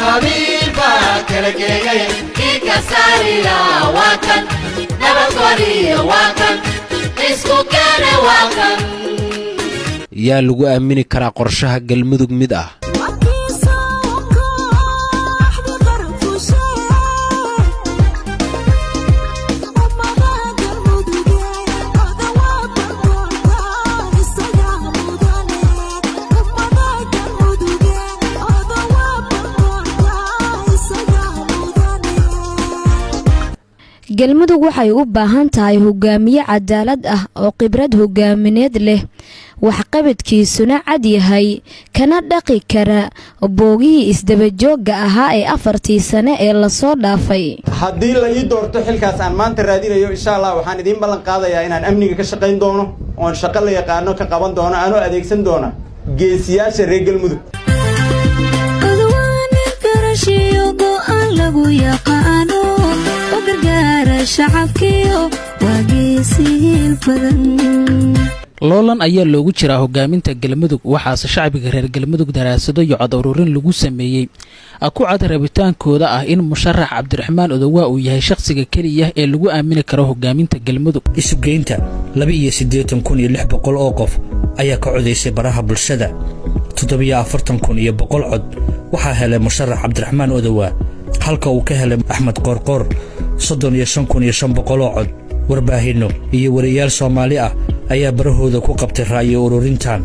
قبيبا كالكيغي كيكساري واكن نبقوري واكن اسكو كان واكن yaa lagu aamini karaa qorshaha galmudug mid ah galmudug waxay u baahan tahay hogaamiye cadaalad ah oo khibrad hogaamineed leh wax qabadkiisuna cad yahay kana dhaqi kara boogihii isdaba joogga ahaa ee 4 sano ee la soo dhaafay haddii la ii doorto xilkaas aan maanta raadinayo insha Allah waxaan idin ballan qaadayaa inaan amniga ka shaqayn doono oo shaqo la yaqaan ka qaban doono aanoo adeegsan doono geesiyaasha reer galmudug loolan ayaa loogu jiraa hogaaminta galmudug waxaase shacbiga reer galmudug daraasado iyo cod ururin lagu sameeyey ku cad rabitaankooda ah in musharax cabdiraxmaan odowaa uu yahay shakhsiga keliya ee lagu aamini karo hogaaminta galmudug isugeynta 82,600 oo qof ayaa ka codeysay baraha bulshada 47,100 cod waxaa helay musharax cabdiraxmaan odowaa halka uu ka helay axmed qoorqoor 35,500 cod warbaahinno iyo wariyaal Soomaali ah ayaa barahooda ku qabtay ra'yi ururintan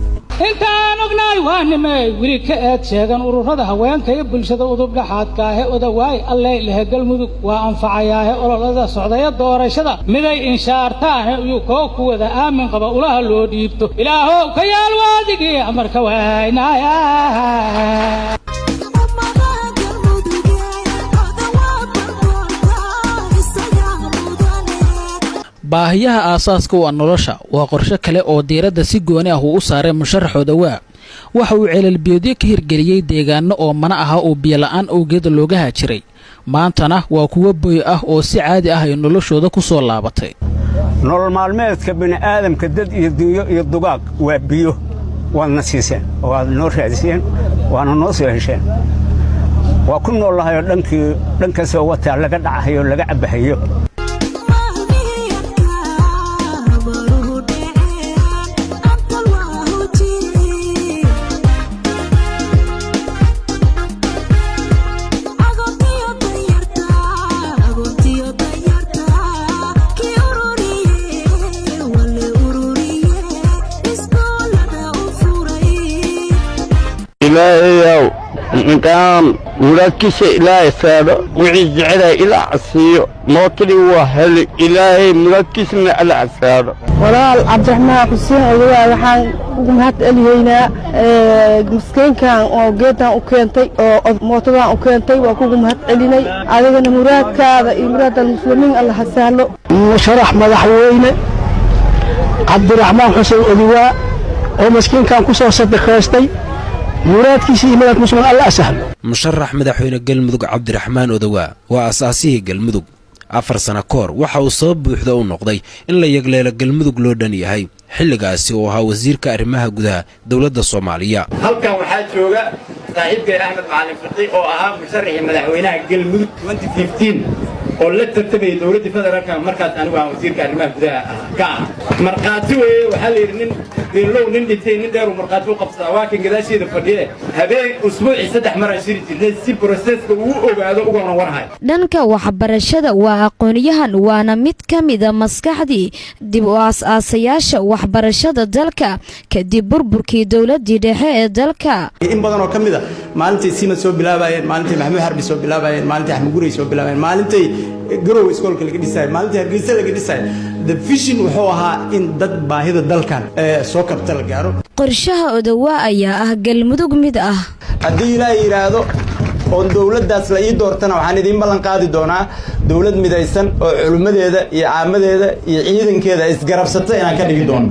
intaan ognaay waa nimay wili ka eed sheegan ururada haweenka iyo bulshada udub dhaxaadka ah odawaay alle leh galmudug waa anfacayaa ololada socdaya doorashada miday inshaartaan iyo ku wada aamin qaba ulaha loo dhiibto ilaahow ka yaal waadigii amarka waynaaya baahiyaha aasaaska waa nolosha waa qorshe kale oo diiradda si gooni ah uu u saaray musharax odowaa waxa uu ceelbiyoodyo ka hirgeliyay deegaano oo mana aha oo biyo la'aan awgeed looga haajiray maantana waa kuwa boy ah oo si caadi ah ay noloshooda ku soo laabatay nolol maalmeedka bini'aadamka dad iyo duuyo iyo dugaag waa biyo waadna siiseen waad noo raadiseen waana noo soo hesheen waa ku noolahay dhankaasoo wataa laga dhacayo laga cabahayo إلهي نقام مركز إلهي سادة وعز على إلى عصير موطلي وهل إلهي مركزنا على سادة ولا عبد الرحمن حسين أولوها وحان قمهات إليهينا مسكين كان وقيتنا وكينتي موطلنا وكينتي وكو قمهات إليني عادقنا مراد كذا مراد المسلمين الله حساله مشرح مدحوينه عبد الرحمن حسين أولوها ومسكين كان كسو صدقاستي muraadkiisa imadaad muslim alla sahlo musharax madaxweyne galmudug cabdiraxmaan odowaa waa asaasihii galmudug 4 sano koor waxa uu soo buuxda u noqday in la yagleelo galmudug loo dhan yahay xilligaasi oo ahaa wasiirka arrimaha gudaha dawladda Soomaaliya halkan waxaa jooga saaxiibkay Axmed Macalin Fiqi oo ahaa musharaxii madaxweynaha galmudug 2015 oo la tartamay dawladda federaalka markaas anigu aan wasiirka arrimaha gudaha ka marqaati weeye waxa la yiri nin dhintay nin dheer marqaati u qabsada waa kan gadaasheeda fadhiye habeen usbuuci 3 mar aan shiri jirnay si processka uu ogaado uga warhay dhanka waxbarashada waa aqoonyahan waana mid ka mid ah maskaxdii dib u aasaasyaasha waxbarashada dalka kadib burburkii dawladda dhexe ee dalka in badan oo ka mid ah maalintii Siima soo bilaabayeen maalintii Maxamed Harbi soo bilaabayeen maalintii Axmed Gurey soo bilaabayeen maalintii garow iskoolka laga dhisay maalintii Hargeysa laga dhisay the vision wuxuu ahaa in dad baahida dalkan soo kabta la gaaro qorshaha odowaa ayaa ah galmudug mid ah haddii la yiraahdo oo dawladdaas la ii doortana waxaan idin ballan qaadi doonaa dawlad midaysan oo culimadeeda iyo caamadeeda iyo ciidankeeda isgarabsata inaan ka dhigi doono